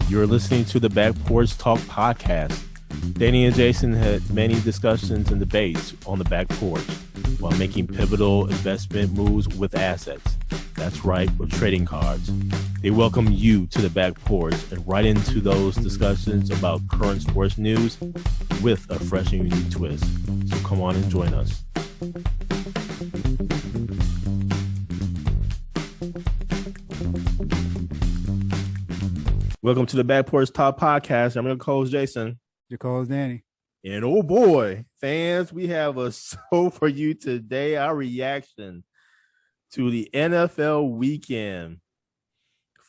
You're listening to the Back Porch Talk podcast. Danny and Jason had many discussions and debates on the back porch while making pivotal investment moves with assets. That's right, with trading cards. They welcome you to the back porch and right into those discussions about current sports news with a fresh and unique twist. So come on and join us. Welcome to the Back Porch Talk podcast. I'm your co-host Jason. Your co-host Danny. And oh boy, fans, we have a show for you today. Our reaction to the NFL weekend.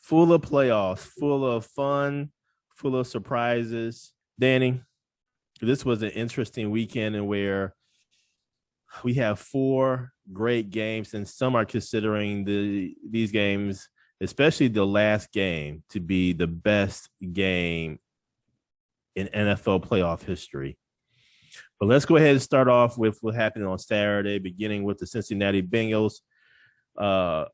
Full of playoffs, full of fun, full of surprises. Danny, this was an interesting weekend in where we have four great games, and some are considering these games, especially the last game, to be the best game in NFL playoff history. But let's go ahead and start off with what happened on Saturday, beginning with the Cincinnati Bengals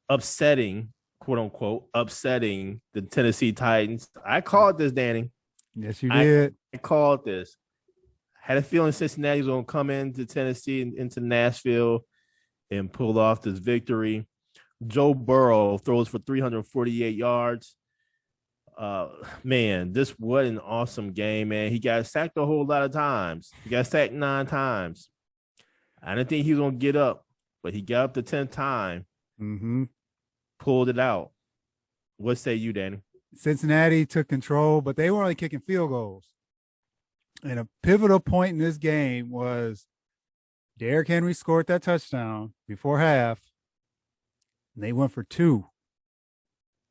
upsetting, quote unquote, upsetting the Tennessee Titans. I called this, Danny. Yes, you did. I called this. Had a feeling Cincinnati was going to come into Tennessee and into Nashville and pull off this victory. Joe Burrow throws for 348 yards. Man, what an awesome game, man. He got sacked a whole lot of times. He got sacked 9 times. I didn't think he was going to get up, but he got up the 10th time, pulled it out. What say you, Danny? Cincinnati took control, but they were only kicking field goals. And a pivotal point in this game was Derrick Henry scored that touchdown before half. And they went for 2,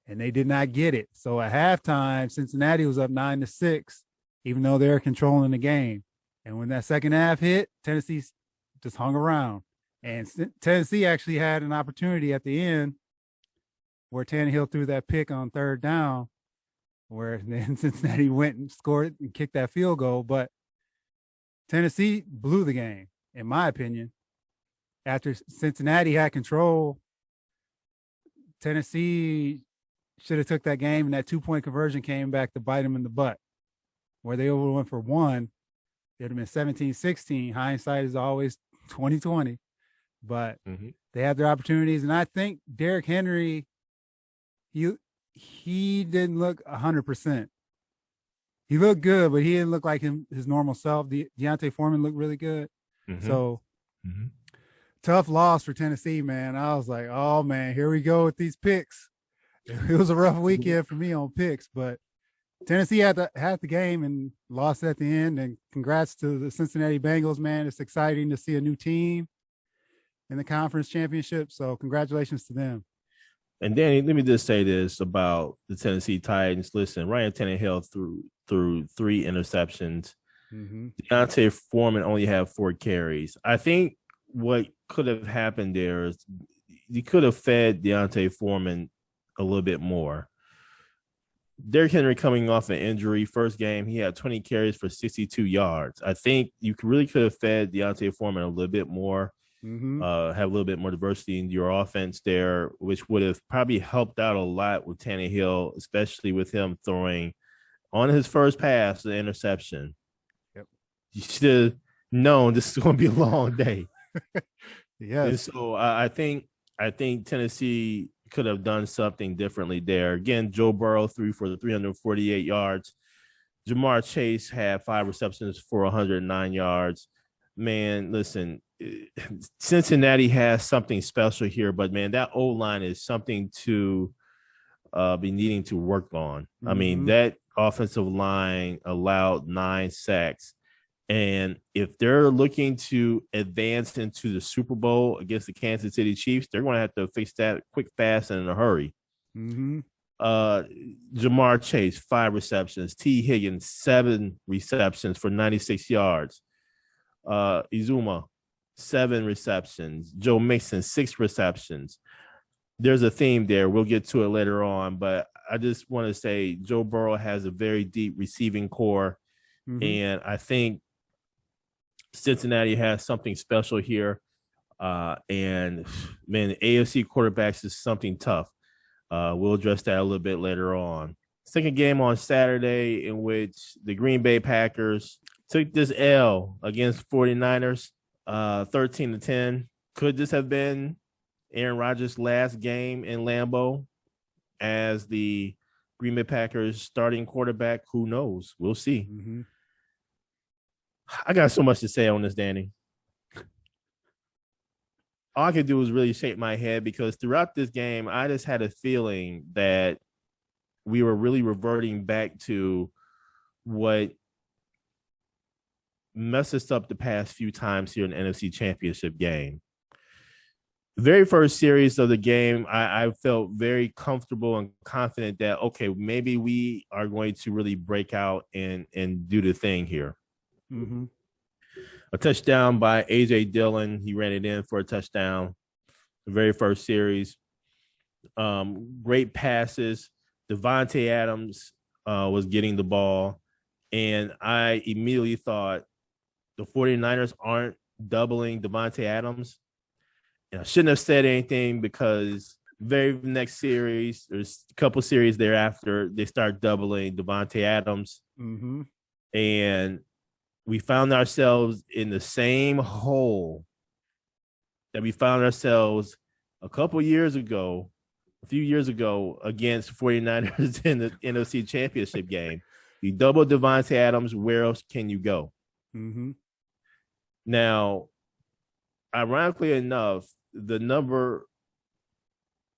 and they did not get it. So at halftime, Cincinnati was up 9-6, even though they're controlling the game. And when that second half hit, Tennessee just hung around. And Tennessee actually had an opportunity at the end where Tannehill threw that pick on 3rd down, where then Cincinnati went and scored and kicked that field goal. But Tennessee blew the game, in my opinion. After Cincinnati had control, Tennessee should have took that game, and that 2-point conversion came back to bite them in the butt. Where they over went for 1, it would have been 17-16. Hindsight is always 20/20. But they had their opportunities, and I think Derrick Henry, he didn't look 100%. He looked good, but he didn't look like his normal self. Deontay Foreman looked really good. So tough loss for Tennessee, man. I was like, oh, man, here we go with these picks. It was a rough weekend for me on picks, but Tennessee had the game and lost at the end. And congrats to the Cincinnati Bengals, man. It's exciting to see a new team in the conference championship. So congratulations to them. And Danny, let me just say this about the Tennessee Titans. Listen, Ryan Tannehill threw 3 interceptions. Deontay Foreman only had 4 carries. I think what could have happened there is you could have fed Deontay Foreman a little bit more. Derrick Henry coming off an injury, first game, he had 20 carries for 62 yards. I think you really could have fed Deontay Foreman a little bit more, have a little bit more diversity in your offense there, which would have probably helped out a lot with Tannehill, especially with him throwing on his first pass the interception. Yep. You should have known this is going to be a long day. Yes. And so I think Tennessee could have done something differently there. Again, Joe Burrow threw for the 348 yards. Jamar Chase had 5 receptions for 109 yards. Man, listen, Cincinnati has something special here, but man, that O-line is something to be needing to work on. I mean, that offensive line allowed 9 sacks. And if they're looking to advance into the Super Bowl against the Kansas City Chiefs, they're going to have to fix that quick, fast, and in a hurry. Jamar Chase, 5 receptions. T. Higgins, 7 receptions for 96 yards. Izuma, 7 receptions. Joe Mixon, 6 receptions. There's a theme there. We'll get to it later on, but I just want to say Joe Burrow has a very deep receiving core, and I think Cincinnati has something special here. And man, AFC quarterbacks is something tough. We'll address that a little bit later on. Second game on Saturday in which the Green Bay Packers took this L against 49ers, 13-10. Could this have been Aaron Rodgers' last game in Lambeau as the Green Bay Packers starting quarterback? Who knows? We'll see. Mm-hmm. I got so much to say on this, Danny. All I could do was really shake my head because throughout this game, I just had a feeling that we were really reverting back to what messed us up the past few times here in the NFC Championship game. The very first series of the game, I felt very comfortable and confident that, okay, maybe we are going to really break out and do the thing here. Mm-hmm. A touchdown by A.J. Dillon. He ran it in for a touchdown. The very first series. Great passes. Devontae Adams was getting the ball. And I immediately thought the 49ers aren't doubling Devontae Adams. And I shouldn't have said anything because very next series, there's a couple series thereafter, they start doubling Devontae Adams. Mm-hmm. And we found ourselves in the same hole that we found ourselves a few years ago against 49ers in the NFC Championship game. You double Devontae Adams, where else can you go? Mm-hmm. Now, ironically enough, the number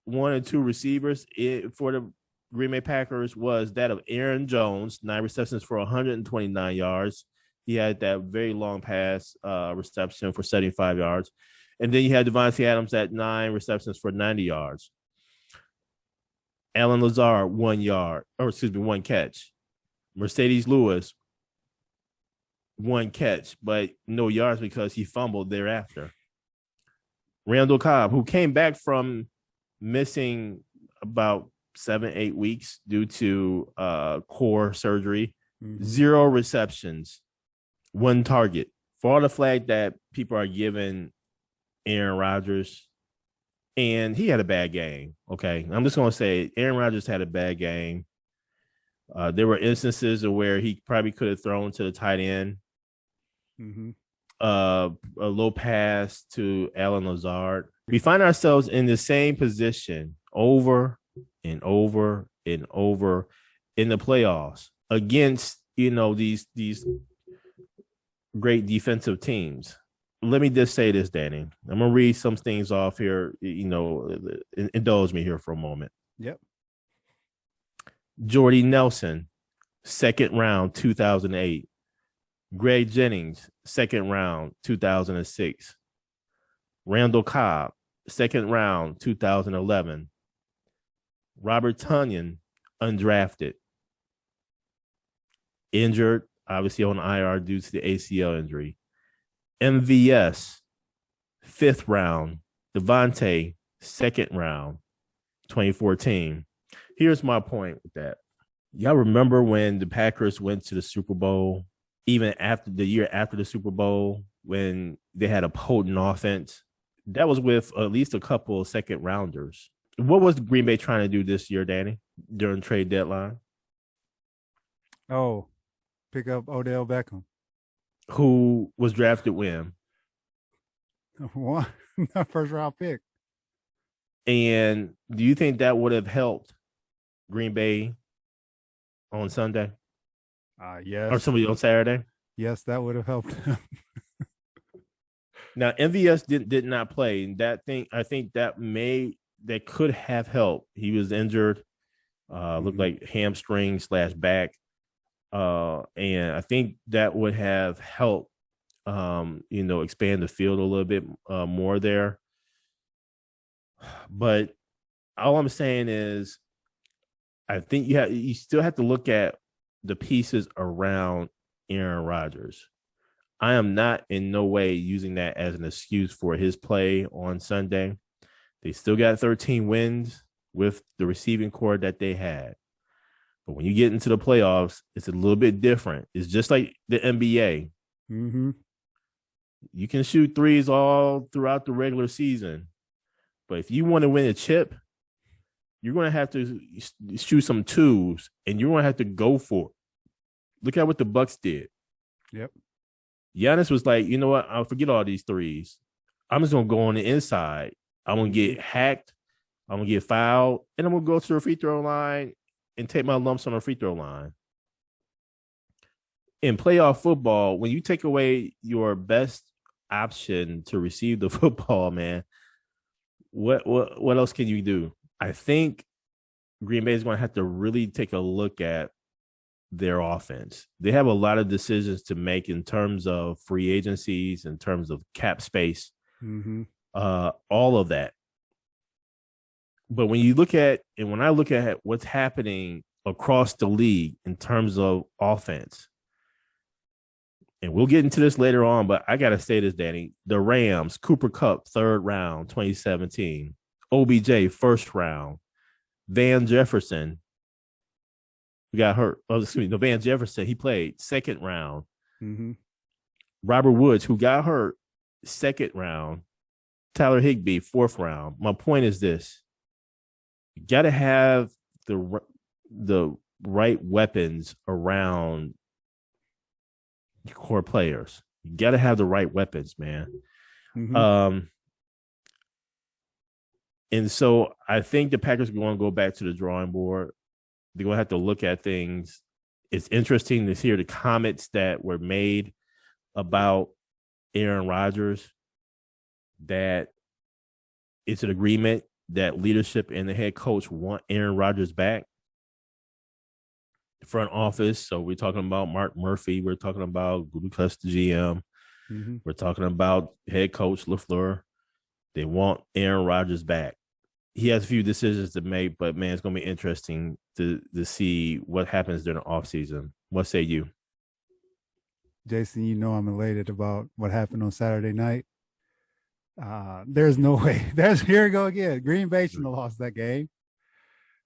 1 and 2 receivers for the Green Bay Packers was that of Aaron Jones, 9 receptions for 129 yards. He had that very long pass reception for 75 yards. And then you had Devontae Adams at 9 receptions for 90 yards. Allen Lazard, 1 catch. Mercedes Lewis, 1 catch, but no yards because he fumbled thereafter. Randall Cobb, who came back from missing about 7-8 weeks due to core surgery, 0 receptions, 1 target. For all the flag that people are giving Aaron Rodgers, and he had a bad game, okay? I'm just going to say Aaron Rodgers had a bad game. There were instances where he probably could have thrown to the tight end. Mm-hmm. A low pass to Allen Lazard. We find ourselves in the same position over and over and over in the playoffs against, these great defensive teams. Let me just say this, Danny. I'm going to read some things off here, indulge me here for a moment. Yep. Jordy Nelson, 2nd round, 2008. Greg Jennings, 2nd round, 2006. Randall Cobb, 2nd round, 2011. Robert Tonyan, undrafted. Injured, obviously on IR due to the ACL injury. MVS, 5th round. Devontae, 2nd round, 2014. Here's my point with that. Y'all remember when the Packers went to the Super Bowl, even after the year after the Super Bowl, when they had a potent offense? That was with at least a couple of 2nd rounders. What was Green Bay trying to do this year, Danny, during trade deadline? Oh, pick up Odell Beckham. Who was drafted when? One first round pick. And do you think that would have helped Green Bay on Sunday? Yes. Or somebody on Saturday? Yes, that would have helped him. Now, MVS did not play. And I think that could have helped. He was injured, looked like hamstring / back. And I think that would have helped, expand the field a little bit more there. But all I'm saying is, I think you still have to look at the pieces around Aaron Rodgers. I am not in no way using that as an excuse for his play on Sunday. They still got 13 wins with the receiving core that they had. But when you get into the playoffs, it's a little bit different. It's just like the NBA. Mm-hmm. You can shoot threes all throughout the regular season. But if you want to win a chip, you're going to have to shoot some twos, and you're going to have to go for it. Look at what the Bucks did. Yep. Giannis was like, you know what? I'll forget all these threes. I'm just going to go on the inside. I'm going to get hacked. I'm going to get fouled. And I'm going to go to the free throw line and take my lumps on the free throw line. In playoff football, when you take away your best option to receive the football, man, what else can you do? I think Green Bay is going to have to really take a look at their offense. They have a lot of decisions to make in terms of free agencies, in terms of cap space, all of that. But when you look at, and when I look at what's happening across the league in terms of offense, and we'll get into this later on, but I got to say this, Danny. The Rams, Cooper Kupp, 3rd round, 2017. OBJ, 1st round. Van Jefferson, who got hurt. Oh, excuse me. No, Van Jefferson, he played 2nd round. Robert Woods, who got hurt, 2nd round. Tyler Higbee, 4th round. My point is this. You got to have the right weapons around your core players. You got to have the right weapons, man. And so I think the Packers are going to go back to the drawing board. They're going to have to look at things. It's interesting to hear the comments that were made about Aaron Rodgers, that it's an agreement that leadership and the head coach want Aaron Rodgers back. Front office. So we're talking about Mark Murphy. We're talking about Gutekunst, the GM. We're talking about head coach LaFleur. They want Aaron Rodgers back. He has a few decisions to make, but man, it's going to be interesting to see what happens during the offseason. What say you? Jason, you know I'm elated about what happened on Saturday night. There's no way. Here we go again. Green Bay shouldn't have lost that game.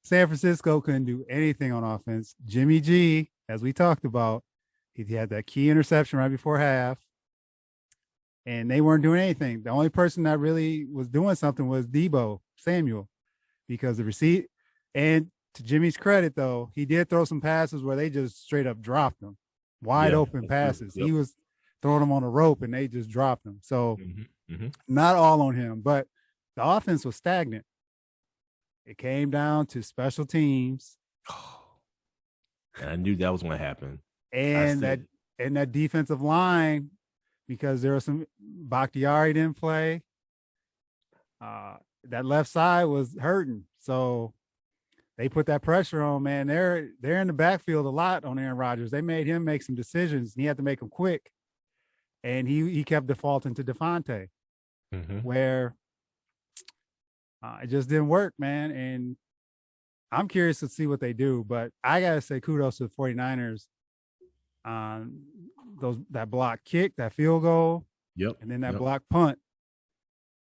San Francisco couldn't do anything on offense. Jimmy G, as we talked about, he had that key interception right before half, and they weren't doing anything. The only person that really was doing something was Debo Samuel, because the receipt, and to Jimmy's credit, though, he did throw some passes where they just straight up dropped them. Wide open passes. Yep. He was throwing them on a rope, and they just dropped them. So not all on him, but the offense was stagnant. It came down to special teams. And I knew that was going to happen. And that defensive line, because there was some Bakhtiari didn't play. That left side was hurting. So they put that pressure on, man. They're in the backfield a lot on Aaron Rodgers. They made him make some decisions, and he had to make them quick. And he kept defaulting to Devontae, where it just didn't work, man. And I'm curious to see what they do. But I got to say kudos to the 49ers on that block kick, that field goal, and then that block punt.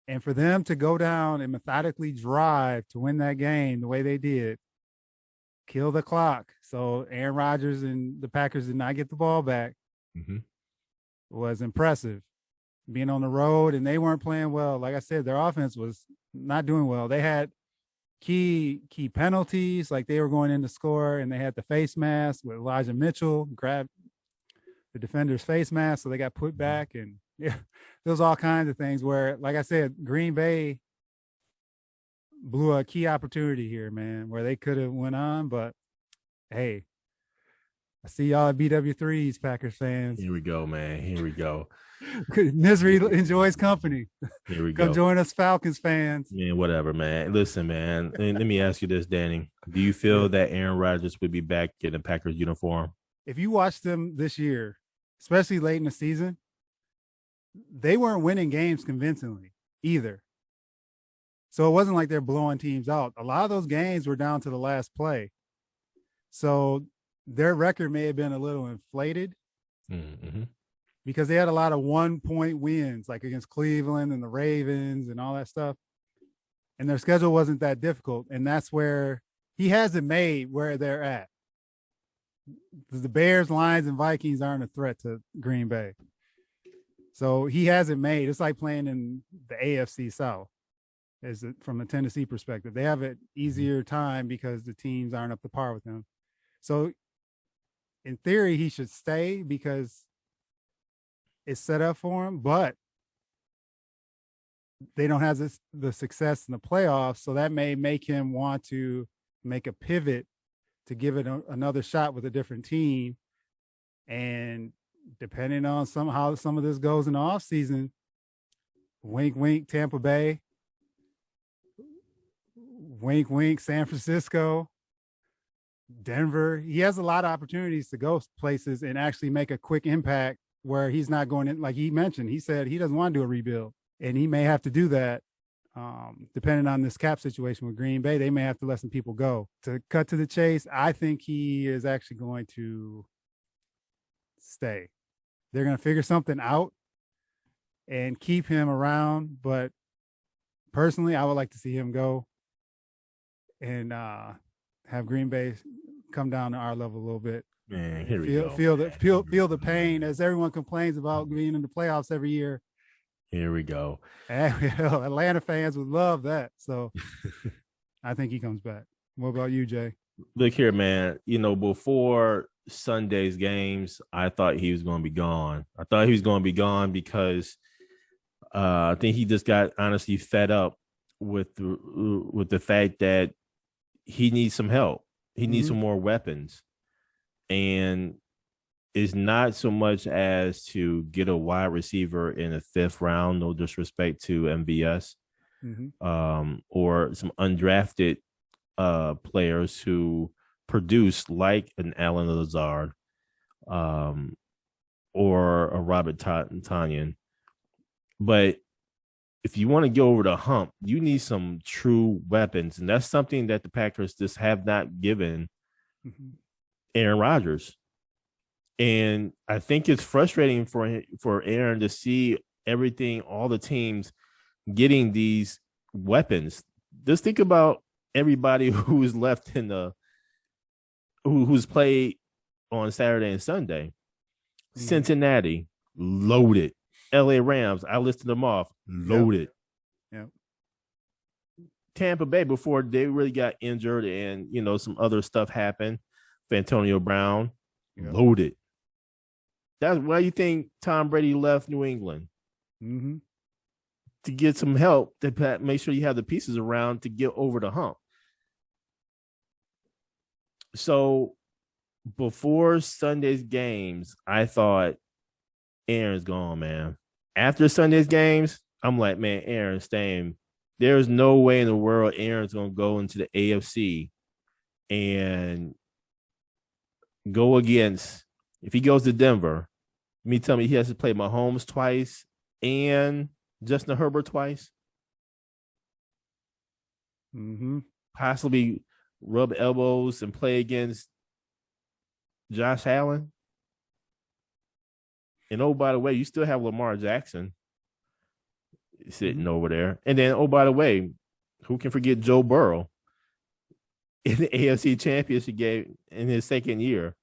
And for them to go down and methodically drive to win that game the way they did, kill the clock. So Aaron Rodgers and the Packers did not get the ball back. Was impressive. Being on the road, and they weren't playing well. Like I said, their offense was not doing well. They had key penalties, like they were going in to score, and they had the face mask with Elijah Mitchell, grabbed the defender's face mask, so they got put back. And there was all kinds of things where, like I said, Green Bay blew a key opportunity here, man, where they could have went on. But hey, I see y'all at BW3s, Packers fans. Here we go, man. Here we go. Misery enjoys company. Here we go. Come join us, Falcons fans. Man, whatever, man. Listen, man. Let me ask you this, Danny. Do you feel that Aaron Rodgers would be back in a Packers uniform? If you watch them this year, especially late in the season, they weren't winning games convincingly either. So it wasn't like they're blowing teams out. A lot of those games were down to the last play. So their record may have been a little inflated because they had a lot of 1-point wins, like against Cleveland and the Ravens and all that stuff. And their schedule wasn't that difficult. And that's where he hasn't made where they're at. The Bears, Lions, and Vikings aren't a threat to Green Bay. So he hasn't made. It's like playing in the AFC South. from a Tennessee perspective. They have an easier time because the teams aren't up to par with them. So in theory, he should stay because it's set up for him, but they don't have the success in the playoffs. So that may make him want to make a pivot to give it another shot with a different team. And depending on how some of this goes in the offseason, wink, wink, Tampa Bay, wink, wink, San Francisco, Denver. He has a lot of opportunities to go places and actually make a quick impact where he's not going in. Like he mentioned, he said he doesn't want to do a rebuild, and he may have to do that. Depending on this cap situation with Green Bay, they may have to let some people go. To cut to the chase, I think he is actually going to stay. They're going to figure something out and keep him around. But personally, I would like to see him go and have Green Bay come down to our level a little bit. Man, here we go. Feel the pain as everyone complains about being in the playoffs every year. Here we go. Atlanta fans would love that. So I think he comes back. What about you, Jay? Look here, man. Before Sunday's games, I thought he was going to be gone. I thought he was going to be gone because I think he just got honestly fed up with the fact that he needs some help. He needs some more weapons. And it's not so much as to get a wide receiver in the 5th round, no disrespect to MVS, or some undrafted players who produce like an Alan Lazard or a Robert Tonyan. But if you want to go over the hump, you need some true weapons. And that's something that the Packers just have not given Aaron Rodgers. And I think it's frustrating for Aaron to see all the teams getting these weapons. Just think about everybody who's left who's played on Saturday and Sunday. Cincinnati, loaded. LA Rams, I listed them off, loaded. Yep. Tampa Bay, before they really got injured and, some other stuff happened, for Antonio Brown, loaded. That's why you think Tom Brady left New England. To get some help, to make sure you have the pieces around to get over the hump. So before Sunday's games, I thought Aaron's gone, man. After Sunday's games, I'm like, man, Aaron's staying. There's no way in the world Aaron's going to go into the AFC and go against, if he goes to Denver, tell me he has to play Mahomes twice and Justin Herbert twice. Possibly rub elbows and play against Josh Allen. And by the way, you still have Lamar Jackson sitting over there. And then, by the way, who can forget Joe Burrow in the AFC Championship game in his second year?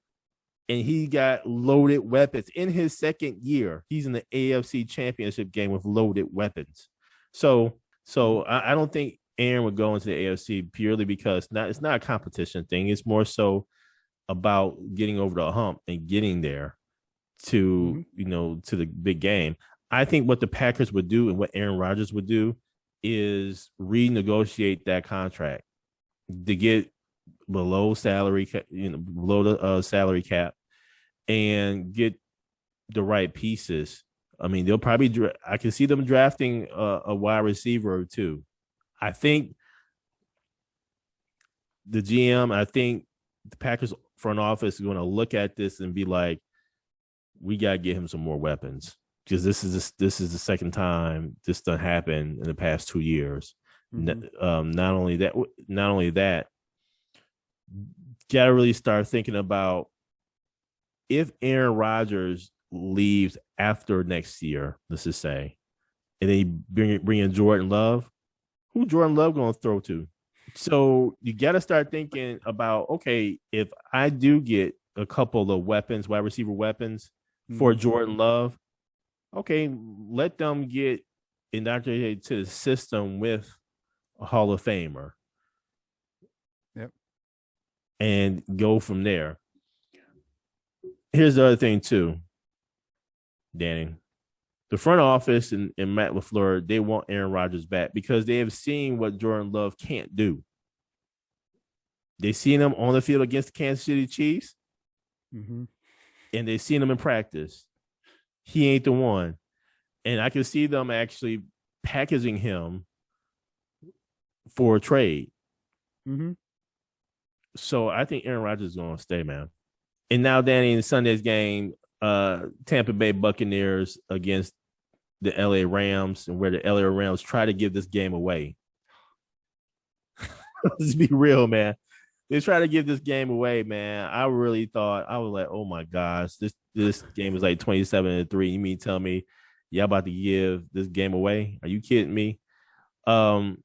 And he got loaded weapons in his second year. He's in the AFC Championship game with loaded weapons. So I don't think Aaron would go into the AFC purely because it's not a competition thing. It's more so about getting over the hump and getting there to to the big game. I think what the Packers would do and what Aaron Rodgers would do is renegotiate that contract to get below salary, below the salary cap, and get the right pieces. I mean, they'll probably. I can see them drafting a wide receiver or two. I think the GM. I think the Packers front office is going to look at this and be like, "We got to get him some more weapons." Because this is the second time this done happened in the past 2 years. Not only that, got to really start thinking about if Aaron Rodgers leaves after next year, let's just say, and then you bring in Jordan Love, who Jordan Love going to throw to? So you got to start thinking about, okay, if I do get a couple of weapons, wide receiver weapons for Jordan Love, okay, let them get indoctrinated to the system with a Hall of Famer. Yep. And go from there. Here's the other thing too, Danny. The front office and Matt LaFleur, they want Aaron Rodgers back because they have seen what Jordan Love can't do. They seen him on the field against the Kansas City Chiefs, and they seen him in practice. He ain't the one. And I can see them actually packaging him for a trade. So I think Aaron Rodgers is going to stay, man. And now, Danny, in Sunday's game, Tampa Bay Buccaneers against the LA Rams, and where the LA Rams try to give this game away. Let's be real, man. They try to give this game away, man. I really thought, I was like, oh my gosh, this game is like 27-3. You mean tell me y'all about to give this game away? Are you kidding me? But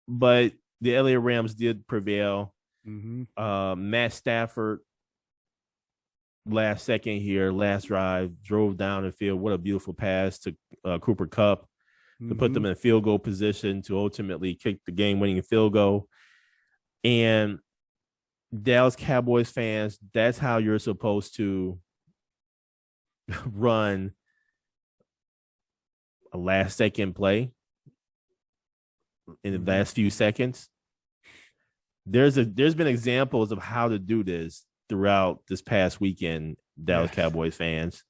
the LA Rams did prevail. Matt Stafford, last drive, drove down the field. What a beautiful pass to Cooper Kupp to put them in field goal position to ultimately kick the game-winning field goal. And Dallas Cowboys fans, that's how you're supposed to run a last-second play in the last few seconds. There's been examples of how to do this throughout this past weekend, Dallas Cowboys fans.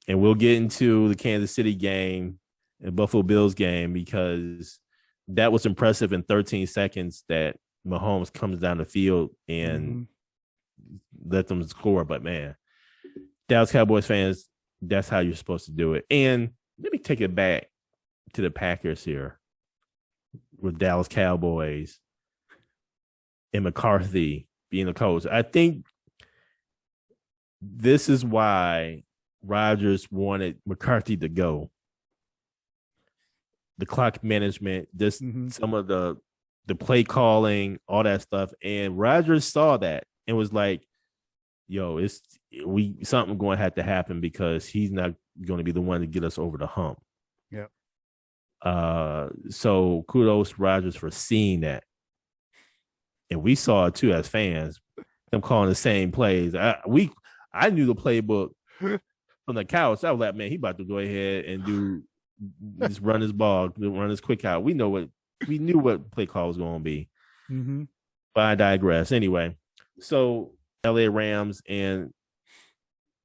And we'll get into the Kansas City game and Buffalo Bills game because that was impressive in 13 seconds that Mahomes comes down the field and let them score. But, man, Dallas Cowboys fans, that's how you're supposed to do it. And let me take it back to the Packers here with Dallas Cowboys and McCarthy being the coach. I think this is why Rodgers wanted McCarthy to go. The clock management, some of the play calling, all that stuff. And Rodgers saw that and was like, yo, something going to have to happen because he's not going to be the one to get us over the hump. Yeah. So kudos to Rodgers for seeing that. And we saw it too as fans, them calling the same plays. I knew the playbook from the couch. I was like, man, he about to go ahead and just run his ball, run his quick out. We knew what play call was going to be. But I digress. Anyway, so LA Rams and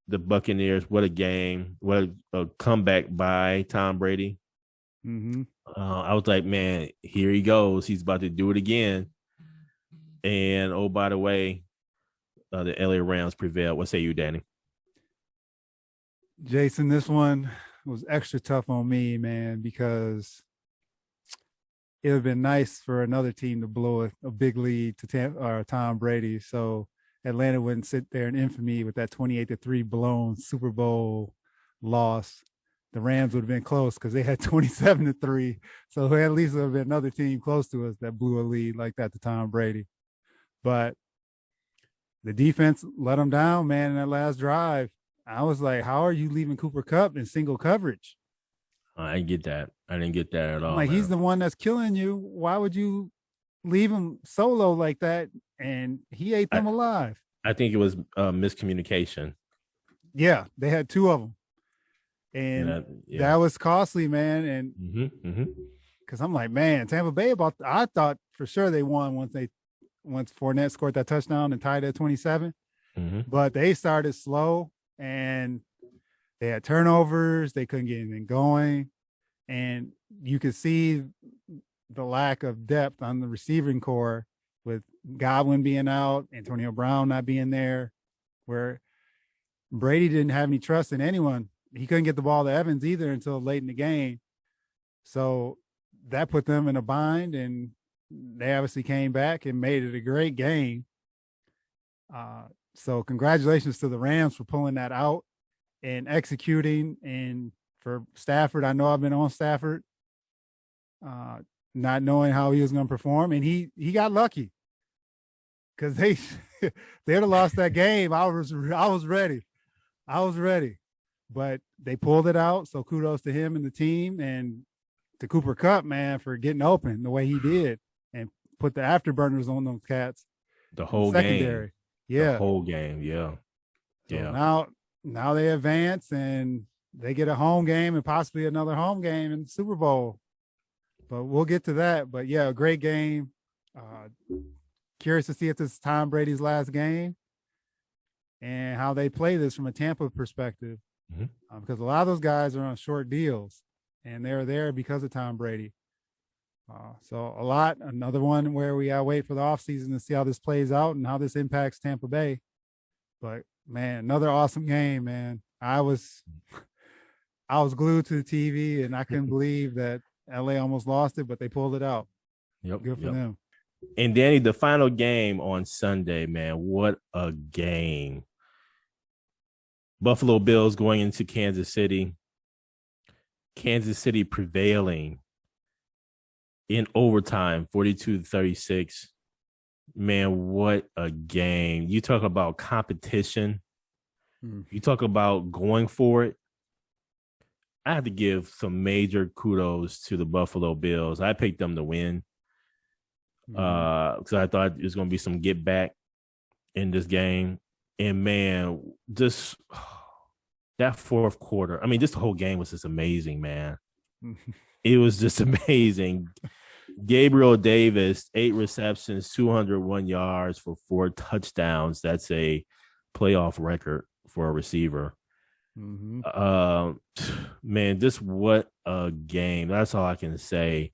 the Buccaneers, what a game. What a comeback by Tom Brady. I was like, man, here he goes. He's about to do it again. And, oh, by the way, the LA Rams prevailed. What say you, Danny? Jason, this one was extra tough on me, man, because it would have been nice for another team to blow a big lead to Tom Brady. So Atlanta wouldn't sit there in infamy with that 28-3 blown Super Bowl loss. The Rams would have been close because they had 27-3. So at least there would have been another team close to us that blew a lead like that to Tom Brady. But the defense let them down, man, in that last drive. I was like, how are you leaving Cooper Kupp in single coverage? I didn't get that. I didn't get that at all. Like, man, he's the one that's killing you. Why would you leave him solo like that? And he ate them alive. I think it was miscommunication. Yeah, they had two of them. And that was costly, man. And because I'm like, man, Tampa Bay I thought for sure they won once Fournette scored that touchdown and tied at 27. But they started slow and they had turnovers. They couldn't get anything going. And you could see the lack of depth on the receiving core with Godwin being out, Antonio Brown not being there, where Brady didn't have any trust in anyone. He couldn't get the ball to Evans either until late in the game. So that put them in a bind, and they obviously came back and made it a great game. So congratulations to the Rams for pulling that out and executing. And for Stafford, I know I've been on Stafford, not knowing how he was going to perform. And he got lucky because they'd have lost that game. I was ready. But they pulled it out. So kudos to him and the team. And to Cooper Kupp, man, for getting open the way he did and put the afterburners on those cats. The whole secondary. game. Yeah. The whole game. Yeah. So Yeah. now they advance and they get a home game and possibly another home game in the Super Bowl. But we'll get to that. But yeah, a great game. Curious to see if this is Tom Brady's last game and how they play this from a Tampa perspective. Because a lot of those guys are on short deals and they're there because of Tom Brady. So another one where we gotta wait for the offseason to see how this plays out and how this impacts Tampa Bay. But man, another awesome game, man. I was glued to the TV and I couldn't believe that LA almost lost it, but they pulled it out. Yep. Good for them. And Danny, the final game on Sunday, man, what a game. Buffalo Bills going into Kansas City. Kansas City prevailing in overtime, 42-36. Man, what a game. You talk about competition. You talk about going for it. I have to give some major kudos to the Buffalo Bills. I picked them to win because I thought it was going to be some get back in this game. And man, just that fourth quarter, I mean, just the whole game was just amazing, man. It was just amazing. Gabriel Davis, 8 receptions, 201 yards for 4 touchdowns. That's a playoff record for a receiver. Man, just what a game. That's all I can say.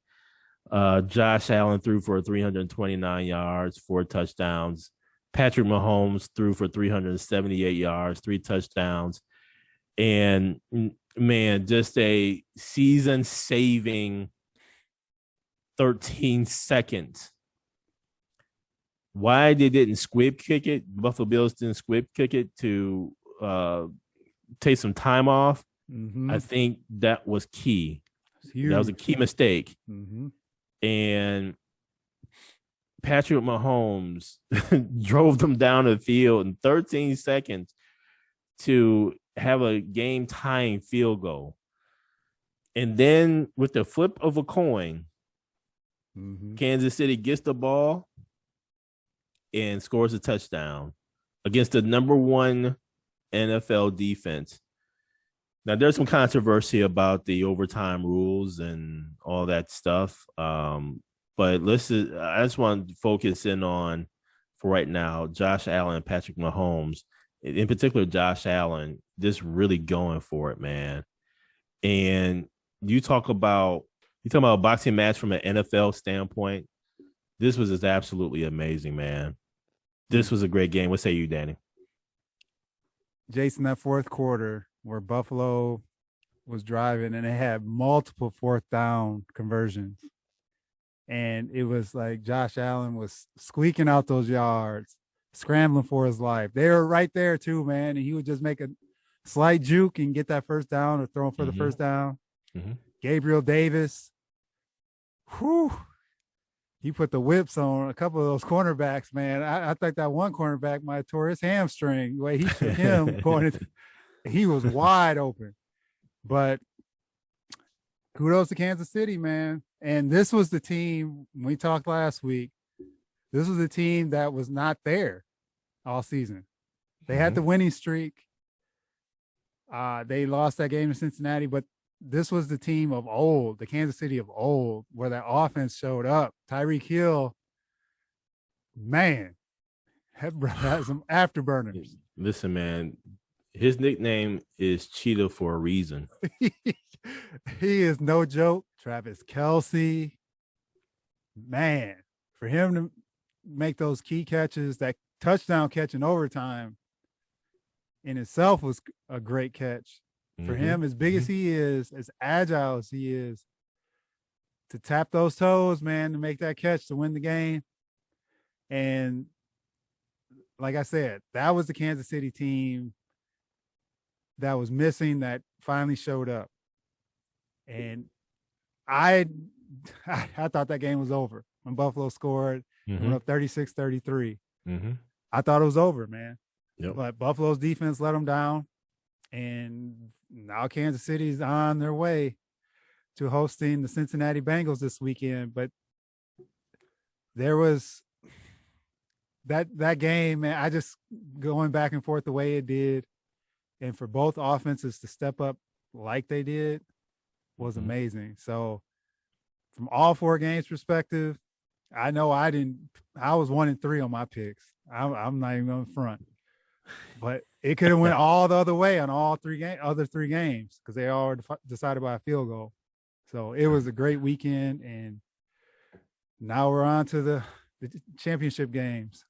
Josh Allen threw for 329 yards, 4 touchdowns. Patrick Mahomes threw for 378 yards, 3 touchdowns. And man, just a season-saving 13 seconds. Why they didn't squib kick it, Buffalo Bills didn't squib kick it to take some time off. I think that was key. That was a key mistake. And Patrick Mahomes drove them down the field in 13 seconds to have a game-tying field goal. And then with the flip of a coin, Kansas City gets the ball and scores a touchdown against the number 1 NFL defense. Now, there's some controversy about the overtime rules and all that stuff. But I just want to focus in on, for right now, Josh Allen and Patrick Mahomes. In particular, Josh Allen, just really going for it, man. And you talk about a boxing match from an NFL standpoint. This was just absolutely amazing, man. This was a great game. What say you, Danny? Jason, that fourth quarter where Buffalo was driving and they had multiple 4th down conversions. And it was like Josh Allen was squeaking out those yards, scrambling for his life. They were right there too, man. And he would just make a slight juke and get that first down or throw for the first down. Gabriel Davis, he put the whips on a couple of those cornerbacks, man. I think that one cornerback might have tore his hamstring the way he shook him going into. He was wide open. But kudos to Kansas City, man. And this was the team, when we talked last week, this was the team that was not there all season. They had the winning streak. They lost that game to Cincinnati, but this was the team of old, the Kansas City of old, where that offense showed up. Tyreek Hill, man, had some afterburners. Listen, man, his nickname is Cheetah for a reason. He is no joke. Travis Kelce, man, for him to make those key catches, that touchdown catch in overtime in itself was a great catch. For him, as big as he is, as agile as he is, to tap those toes, man, to make that catch to win the game. And like I said, that was the Kansas City team that was missing that finally showed up. And I thought that game was over when Buffalo scored, went up 36-33. I thought it was over, man. But Buffalo's defense let them down. And now Kansas City's on their way to hosting the Cincinnati Bengals this weekend, but there was that game, man. I just going back and forth the way it did, and for both offenses to step up like they did was amazing. So, from all 4 games perspective, I know I was 1-3 on my picks. I'm not even going to front, but it could have went all the other way on all other 3 games because they all decided by a field goal. So it was a great weekend, and now we're on to the championship games.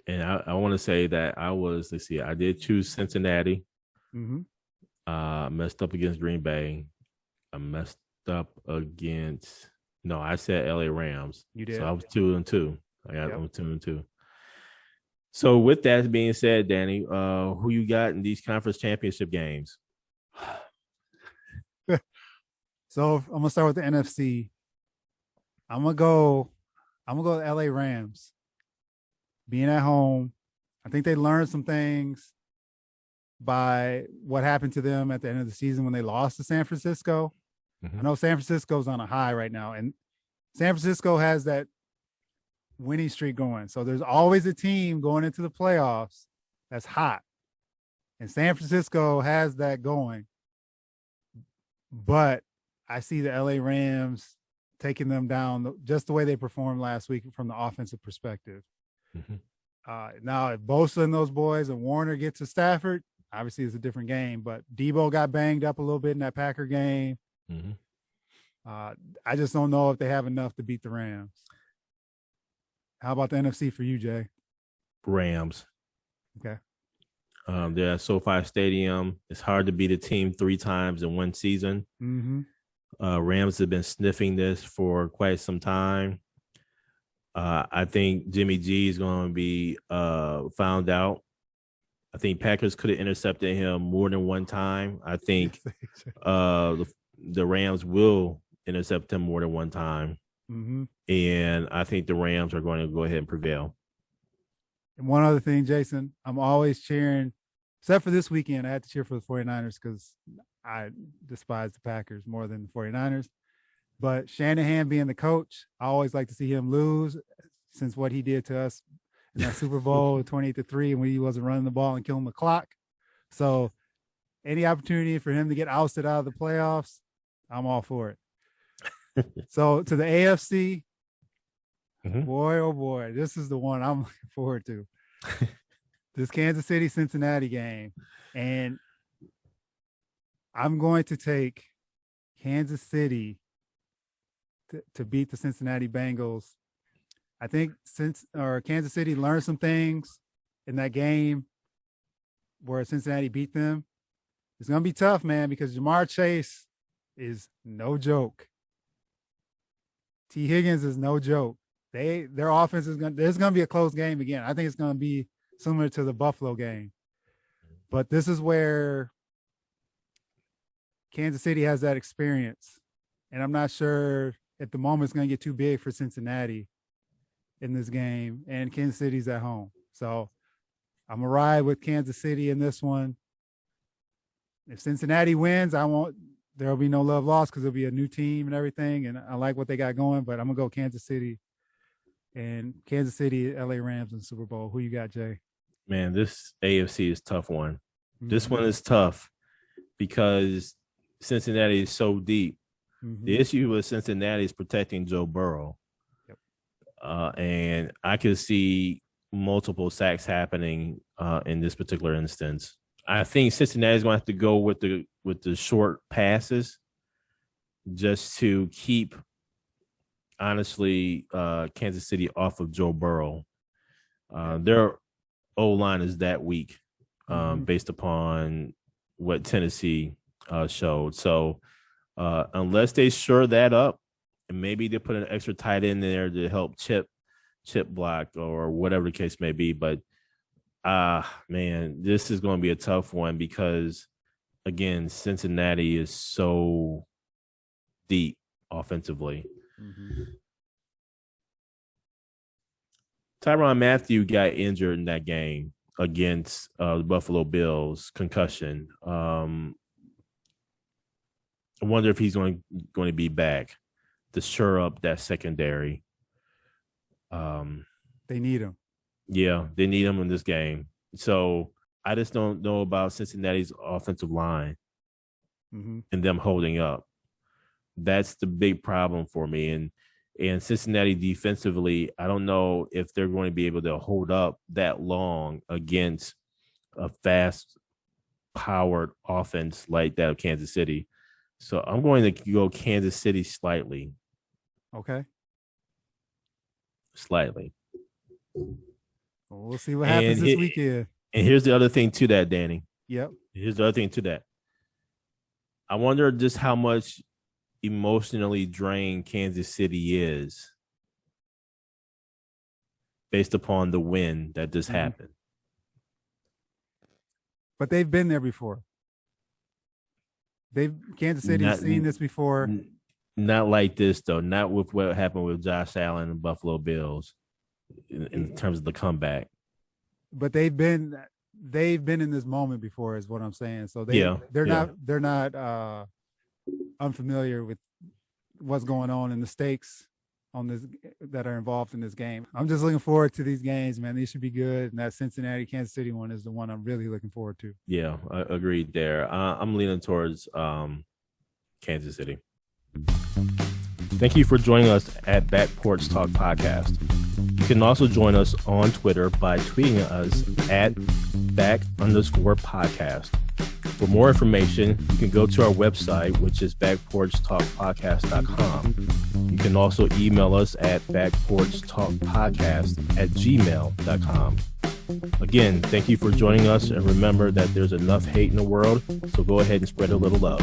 And I want to say that I did choose Cincinnati. Messed up against Green Bay. I messed up against, I said LA Rams. You did. So I was 2-2. I got 2-2. So with that being said, Danny, who you got in these conference championship games? So I'm gonna start with the NFC. I'm gonna go with LA Rams. Being at home, I think they learned some things by what happened to them at the end of the season when they lost to San Francisco. I know San Francisco's on a high right now, and San Francisco has that winning streak going. So there's always a team going into the playoffs that's hot, and San Francisco has that going. But I see the LA Rams taking them down just the way they performed last week from the offensive perspective. Now, if Bosa and those boys and Warner get to Stafford, obviously it's a different game, but Debo got banged up a little bit in that Packer game. I just don't know if they have enough to beat the Rams. How about the NFC for you, Jay? Rams. Okay. They're at SoFi Stadium. It's hard to beat a team 3 times in one season. Rams have been sniffing this for quite some time. I think Jimmy G is going to be found out. I think Packers could have intercepted him more than one time. I think the Rams will intercept him more than one time. And I think the Rams are going to go ahead and prevail. And one other thing, Jason, I'm always cheering, except for this weekend, I had to cheer for the 49ers because I despise the Packers more than the 49ers. But Shanahan being the coach, I always like to see him lose since what he did to us in that Super Bowl 28-3 and when he wasn't running the ball and killing the clock. So any opportunity for him to get ousted out of the playoffs, I'm all for it. So to the AFC, boy, oh boy, this is the one I'm looking forward to. This Kansas City-Cincinnati game. And I'm going to take Kansas City to beat the Cincinnati Bengals. I think Kansas City learned some things in that game where Cincinnati beat them. It's going to be tough, man, because Jamar Chase is no joke. T. Higgins is no joke. Their offense there's going to be a close game again. I think it's going to be similar to the Buffalo game. But this is where Kansas City has that experience. And I'm not sure at the moment it's going to get too big for Cincinnati in this game, and Kansas City's at home. So I'm going to ride with Kansas City in this one. If Cincinnati wins, there'll be no love lost because it'll be a new team and everything, and I like what they got going, but I'm going to go Kansas City, LA Rams in the Super Bowl. Who you got, Jay? Man, this AFC is a tough one. This one is tough because Cincinnati is so deep. The issue with Cincinnati is protecting Joe Burrow. And I could see multiple sacks happening in this particular instance. I think Cincinnati is going to have to go with the short passes just to keep, honestly, Kansas City off of Joe Burrow. Their O-line is that weak based upon what Tennessee showed. So unless they shore that up, and maybe they put an extra tight end in there to help chip block or whatever the case may be. But man, this is going to be a tough one because, again, Cincinnati is so deep offensively. Tyrann Mathieu got injured in that game against the Buffalo Bills, concussion. I wonder if he's going to be back to shore up that secondary. They need him. Yeah, they need him in this game. So I just don't know about Cincinnati's offensive line and them holding up. That's the big problem for me. And Cincinnati defensively, I don't know if they're going to be able to hold up that long against a fast-powered offense like that of Kansas City. So I'm going to go Kansas City slightly. Okay. Slightly. Well, we'll see what happens this weekend. And here's the other thing to that, Danny. Yep. Here's the other thing to that. I wonder just how much emotionally drained Kansas City is based upon the win that just happened. But they've been there before. Kansas City has seen this before. Not like this, though. Not with what happened with Josh Allen and Buffalo Bills in terms of the comeback. But they've been in this moment before, is what I'm saying. So they're not unfamiliar with what's going on and the stakes on this that are involved in this game. I'm just looking forward to these games, man. These should be good. And that Cincinnati Kansas City one is the one I'm really looking forward to. Yeah, I agreed there. I'm leaning towards Kansas City. Thank you for joining us at Back Porch Talk Podcast. You can also join us on Twitter by tweeting us at @back_podcast. For more information, you can go to our website, which is backporchtalkpodcast.com. You can also email us at backporchtalkpodcast@gmail.com. Again, thank you for joining us, and remember that there's enough hate in the world, so go ahead and spread a little love.